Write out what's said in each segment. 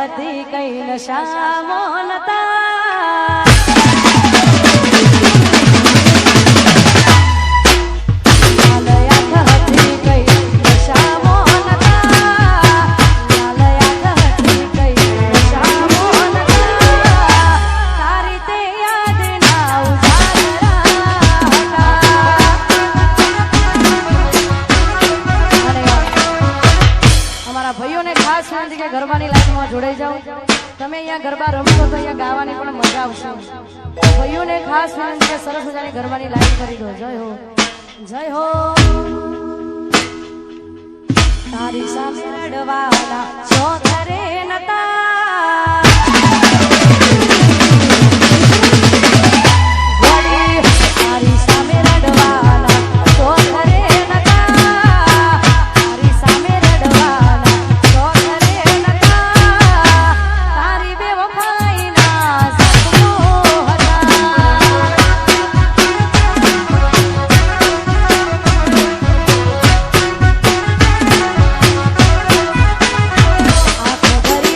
હતી કઈ નશા મોનતા ગરબાની લાઈનમાં જોડાઈ જાઓ તમે અહીંયા ગરબા રમશો તો અહીંયા ગાવાની પણ મજા આવશે ભાઈઓને ખાસ વિનંતી કે સરસ મજાની ગરબાની લાઈન કરી દો જય હો તારી સામે રડવાના છો ઘરે નતા તારી સામે રડવાના છો ઘરે ભરી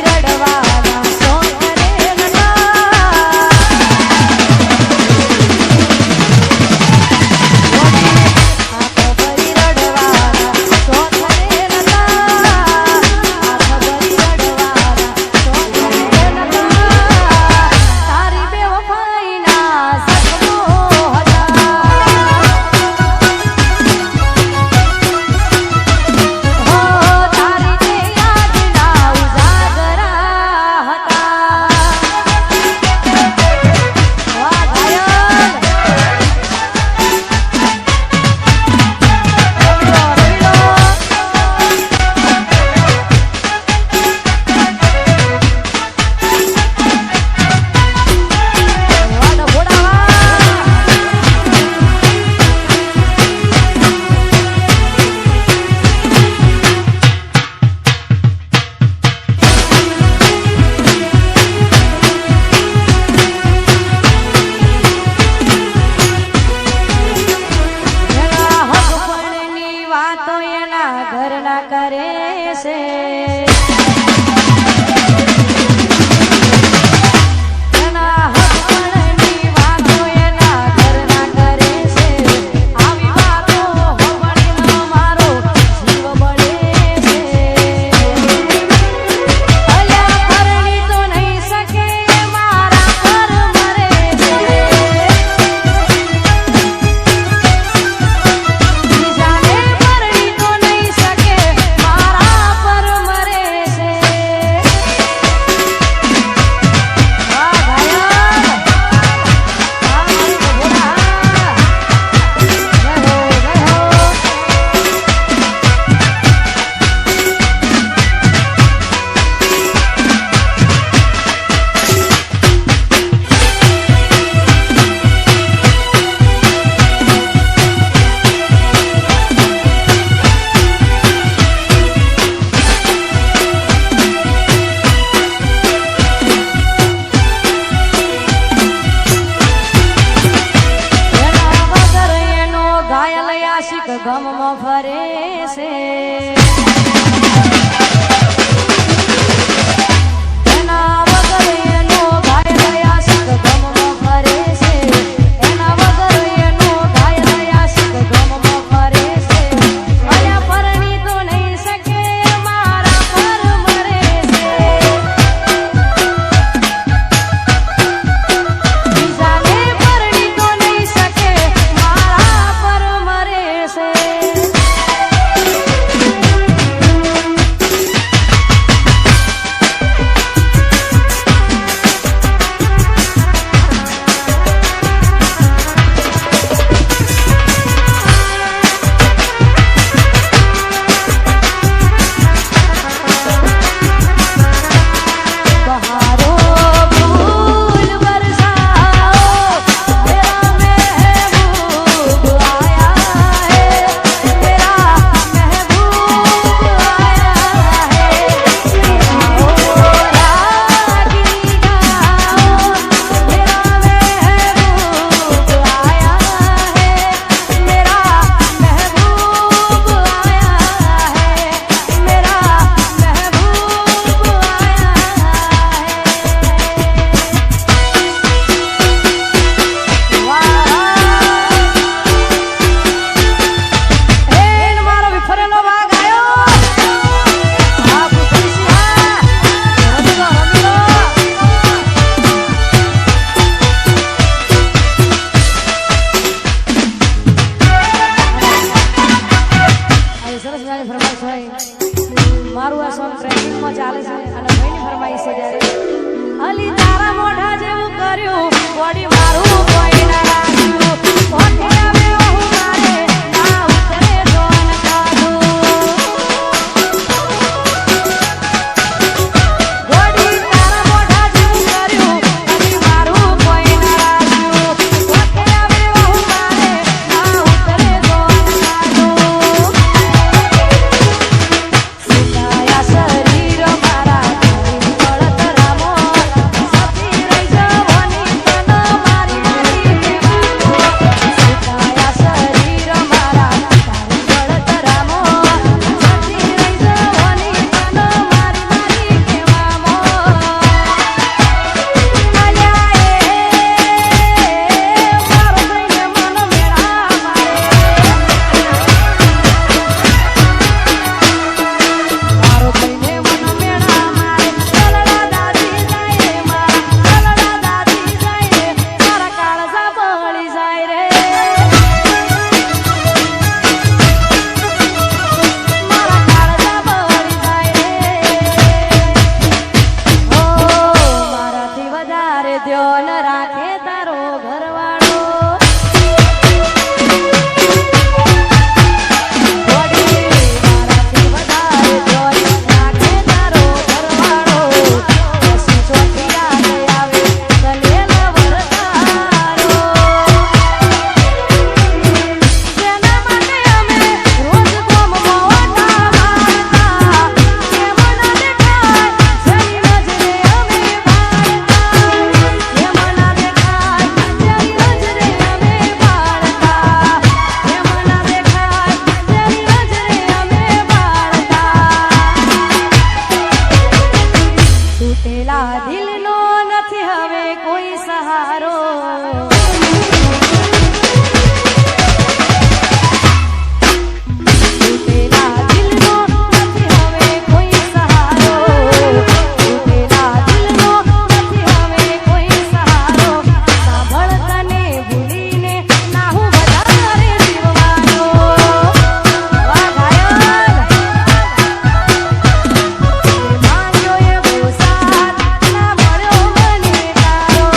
કર્યું વળી મારું કોઈ ના રાખ્યું ઓઠે આવે હું મારે ના ઉતરે જોન કાઢું વળી તારા મોઢા જેવું કર્યું વળી મારું કોઈ ના રાખ્યું ઓઠે આવે હું મારે ના ઉતરે જોન કાઢું સુકાયા શરીર મારા બળતરામો સતી રહી જવાની તન મારી મારી કહેવાનો સુકાયા શરીર મારા બળતરામો સતી રહી જવાની તન મારી મારી કહેવાનો અલ્યા મારો થઈને મન મેળા મારે મારો થઈને મન મેળા મારે કલડા દાદી જાય મારા કલડા દાદી જાય મારા કાળજા બળી જાય રે મારા કાળજા બળી જાય રે ઓ મારાથી વધારે ધ્યાન રાખે તારો ઘરવાળો વળી મારાથી વધારે ધ્યાન રાખે તારો ઘરવાળો પછી ચોથી યાદ આવે કલેલ વરતારો જેના માટે અમે રોજ ગોમમાં ઓટા મારતા કેમ ના દેખાય જેની નજરે અમે બાળતા કેમ ના દેખાય જેની નજરે અમે બાળતા કેમ ના દેખાય જેની નજરે અમે બાળતા તૂટેલા દિલનો નથી હવે કોઈ સહારો તૂટેલા દિલનો નથી હવે કોઈ સહારો તૂટેલા દિલનો નથી હવે કોઈ સહારો સાંભળ તને ભૂલીને ના હું વધારે જીવવાનો વાહ ઘાયલ માંગ્યો એવો સાથ ના મળ્યો મને તારો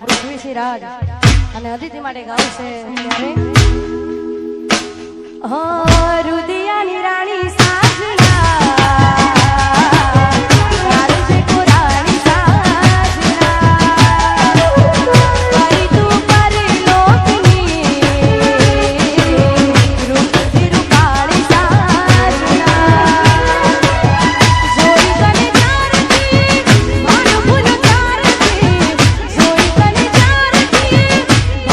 પૃથ્વીસિંહ રાજ અને અદિતિ માટે ગાવશે ત્યારે રુદિયાની રાણી